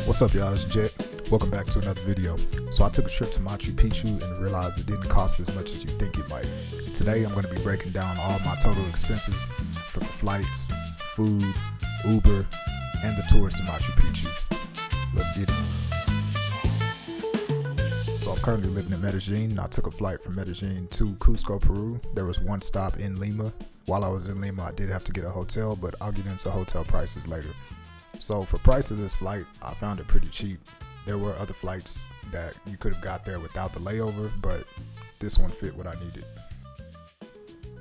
What's up, y'all? It's Jet. Welcome back to another video. So I took a trip to Machu Picchu and realized it didn't cost as much as you think it might. Today I'm going to be breaking down all my total expenses from the flights, food, Uber, and the tours to Machu Picchu. Let's get it. So I'm currently living in Medellin. I took a flight from Medellin to Cusco, Peru. There was one stop in Lima. While I was in Lima, I did have to get a hotel, but I'll get into hotel prices later. So for price of this flight, I found it pretty cheap. There were other flights that you could have got there without the layover, but this one fit what I needed.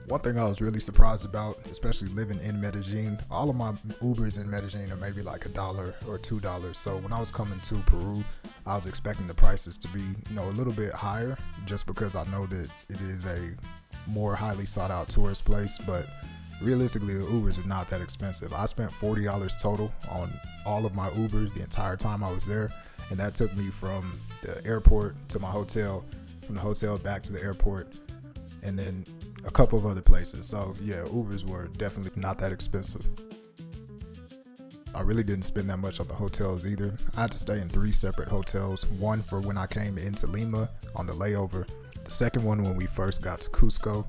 One thing I was really surprised about, especially living in Medellin, all of my Ubers in Medellin are maybe like $1 or $2. So when I was coming to Peru, I was expecting the prices to be, a little bit higher, just because I know that it is a more highly sought out tourist place. But realistically, the Ubers are not that expensive. I spent $40 total on all of my Ubers the entire time I was there, and that took me from the airport to my hotel, from the hotel back to the airport, and then a couple of other places. So yeah, Ubers were definitely not that expensive. I really didn't spend that much on the hotels either. I had to stay in 3 separate hotels, one for when I came into Lima on the layover, the second one when we first got to Cusco,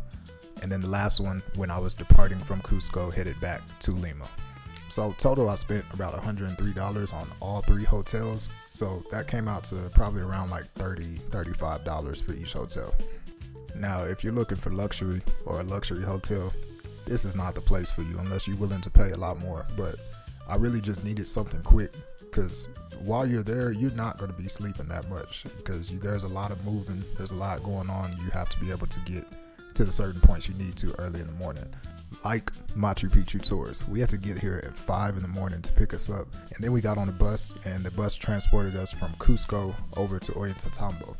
and then the last one when I was departing from Cusco headed back to Lima. So total I spent about $103 on all 3 hotels. So that came out to probably around like $35 for each hotel. Now, if you're looking for luxury or a luxury hotel, this is not the place for you unless you're willing to pay a lot more. But I really just needed something quick, because while you're there, you're not going to be sleeping that much, because there's a lot of moving, there's a lot going on. You have to be able to get to the certain points you need to early in the morning. Like Machu Picchu tours, we had to get here at 5 in the morning to pick us up, and then we got on a bus, and the bus transported us from Cusco over to Ollantaytambo.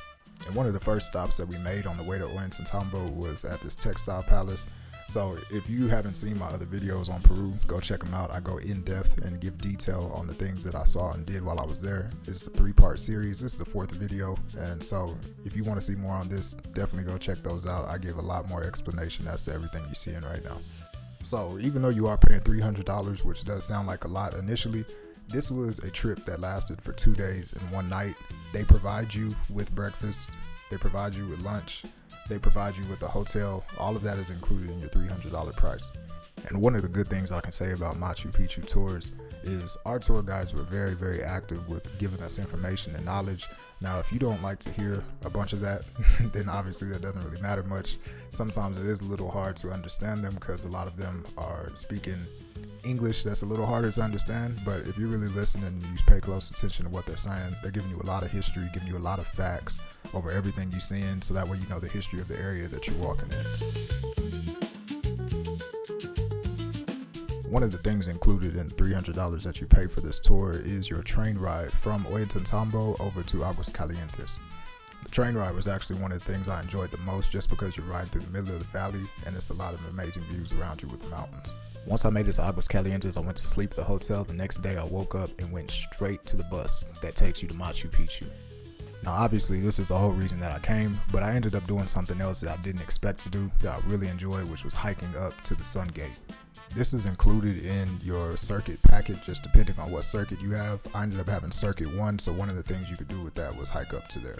And one of the first stops that we made on the way to Ollantaytambo was at this textile palace. So if you haven't seen my other videos on Peru, go check them out. I go in depth and give detail on the things that I saw and did while I was there. It's a 3-part series. This is the 4th video. And so if you want to see more on this, definitely go check those out. I give a lot more explanation as to everything you're seeing right now. So even though you are paying $300, which does sound like a lot initially, this was a trip that lasted for 2 days and 1 night. They provide you with breakfast, they provide you with lunch, they provide you with a hotel. All of that is included in your $300 price. And one of the good things I can say about Machu Picchu tours is our tour guides were very, very active with giving us information and knowledge. Now, if you don't like to hear a bunch of that, then obviously that doesn't really matter much. Sometimes it is a little hard to understand them because a lot of them are speaking English that's a little harder to understand. But if you really listen and you pay close attention to what they're saying, they're giving you a lot of history, giving you a lot of facts over everything you're seeing, so that way you know the history of the area that you're walking in. One of the things included in the $300 that you pay for this tour is your train ride from Ollantaytambo over to Aguas Calientes. The train ride was actually one of the things I enjoyed the most, just because you're riding through the middle of the valley and it's a lot of amazing views around you with the mountains. Once I made it to Aguas Calientes, I went to sleep at the hotel. The next day I woke up and went straight to the bus that takes you to Machu Picchu. Now obviously this is the whole reason that I came, but I ended up doing something else that I didn't expect to do that I really enjoyed, which was hiking up to the Sun Gate. This is included in your circuit package, just depending on what circuit you have. I ended up having circuit 1, so one of the things you could do with that was hike up to there.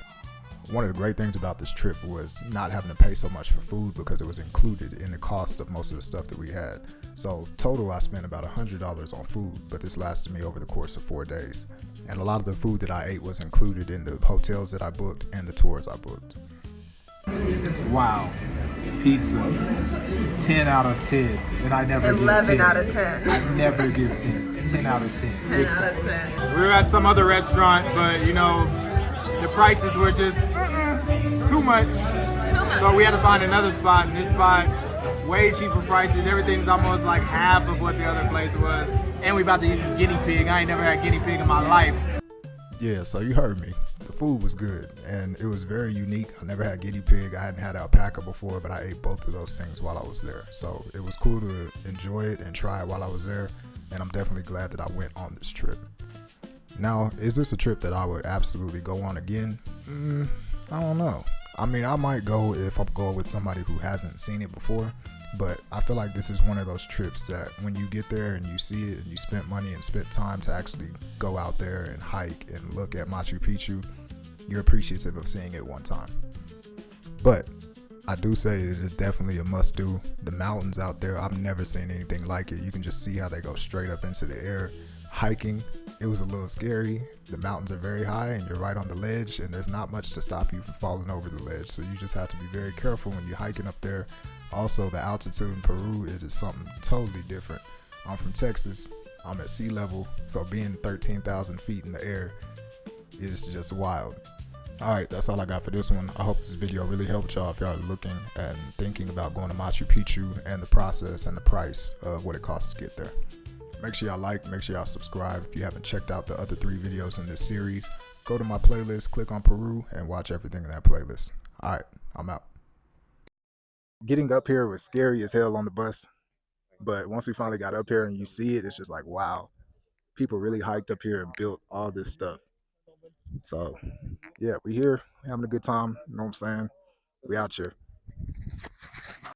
One of the great things about this trip was not having to pay so much for food, because it was included in the cost of most of the stuff that we had. So total I spent about $100 on food, but this lasted me over the course of 4 days. And a lot of the food that I ate was included in the hotels that I booked and the tours I booked. Wow. Pizza, 10 out of 10, and I never give 10s. 11 out of 10. I never give 10s. 10 out of 10. 10 out of 10. We were at some other restaurant, but the prices were just too much. So we had to find another spot, and this spot, way cheaper prices. Everything's almost like half of what the other place was. And we about to eat some guinea pig. I ain't never had guinea pig in my life. Yeah, so you heard me. The food was good, and it was very unique. I never had guinea pig. I hadn't had alpaca before, but I ate both of those things while I was there. So it was cool to enjoy it and try it while I was there, and I'm definitely glad that I went on this trip. Now, is this a trip that I would absolutely go on again? I don't know. I mean, I might go if I'm going with somebody who hasn't seen it before, But I feel like this is one of those trips that when you get there and you see it and you spent money and spent time to actually go out there and hike and look at Machu Picchu, you're appreciative of seeing it one time. But I do say it is definitely a must do. The mountains out there, I've never seen anything like it. You can just see how they go straight up into the air. Hiking, it was a little scary. The mountains are very high and you're right on the ledge, and there's not much to stop you from falling over the ledge. So you just have to be very careful when you're hiking up there. Also, the altitude in Peru is just something totally different. I'm from Texas. I'm at sea level, so being 13,000 feet in the air is just wild. Alright, that's all I got for this one. I hope this video really helped y'all if y'all are looking and thinking about going to Machu Picchu and the process and the price of what it costs to get there. Make sure y'all like, make sure y'all subscribe. If you haven't checked out the other 3 videos in this series, go to my playlist, click on Peru, and watch everything in that playlist. Alright, I'm out. Getting up here was scary as hell on the bus, but once we finally got up here and you see it, it's just like, wow, people really hiked up here and built all this stuff. So yeah, we here, we having a good time, you know what I'm saying? We out here.